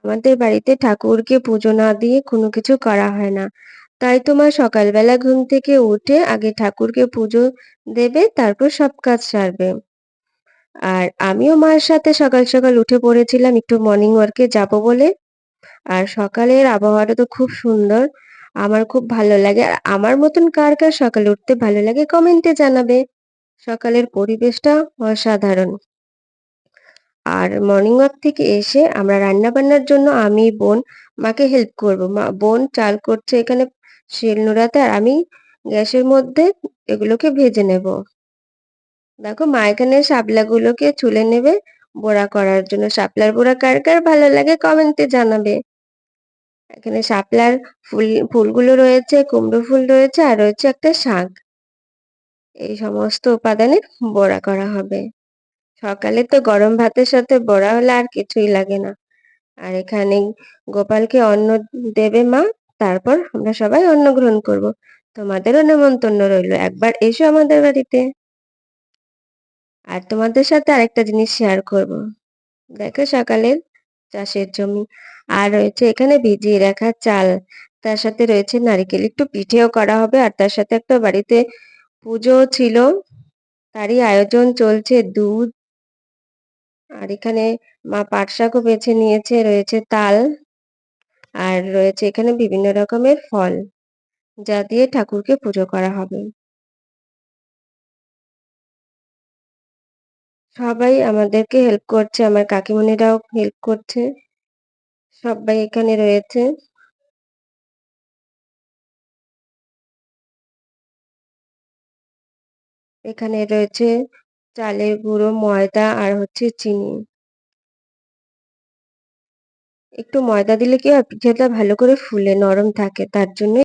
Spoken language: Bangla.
আমাদের বাড়িতে ঠাকুরকে পুজো না দিয়ে কোনো কিছু করা হয় না। তাই তো মা সকালবেলা ঘুম থেকে উঠে আগে ঠাকুরকে পুজো দেবে, তারপর সব কাজ সারবে। আর আমিও মার সাথে সকাল সকাল উঠে পড়েছিলাম একটু মর্নিং ওয়াকে যাবো বলে। আর সকালের আবহাওয়াটা তো খুব সুন্দর। আমার খুব ভালো লাগে। আর আমার মতন কার, কার সকালে উঠতে ভালো লাগে কমেন্টে জানাবে। সকালের পরিবেশটা অসাধারণ। আর মর্নিং ওয়াক থেকে এসে আমরা রান্নাবান্নার জন্য আমি, বোন মাকে হেল্প করব। বোন চাল করছে এখানে শিলনোড়াতে আর আমি গ্যাসের মধ্যে এগুলোকে ভেজে নেব। দেখো মা এখানে শাপলাগুলোকে ছুলে নেবে বড়া করার জন্য। শাপলার বড়া কার, কার ভালো লাগে কমেন্টে জানাবে। এখানে শাপলার ফুলগুলো রয়েছে, কুমড়ো ফুল রয়েছে আর রয়েছে একটা শাক। এই সমস্ত উপাদানের বড়া করা হবে। সকালে তো গরম ভাতের সাথে বড়া হলে আর কিছুই লাগে না। আর এখানে গোপালকে অন্ন দেবে মা। তারপর আমরা সবাই অন্ন গ্রহণ করব। তোমাদেরও নেমন্তন্ন রইলো। একবার এসো আমাদের বাড়িতে। আর তোমাদের সাথে আরেকটা জিনিস শেয়ার করব। দেখো সকালের চাষের জমি। আর রয়েছে এখানে ভিজিয়ে রাখা চাল। তার সাথে রয়েছে নারিকেল। একটু পিঠেও করা হবে আর তার সাথে একটা বাড়িতে পুজোও ছিল। তারই আয়োজন চলছে। দুধ আর এখানে মা পাট শাকও বেছে নিয়েছে, রয়েছে তাল আর রয়েছে এখানে বিভিন্ন রকমের ফল যা দিয়ে ঠাকুরকে পুজো করা হবে। সবাই আমাদেরকে হেল্প করছে, আমার কাকিমুনিরাও হেল্প করছে। সবাই এখানে রয়েছে। এখানে রয়েছে চালের গুঁড়ো, ময়দা আর হচ্ছে চিনি। একটু ময়দা দিলে কি হয় পিঠেটা ভালো করে ফুলে নরম থাকে তার জন্যই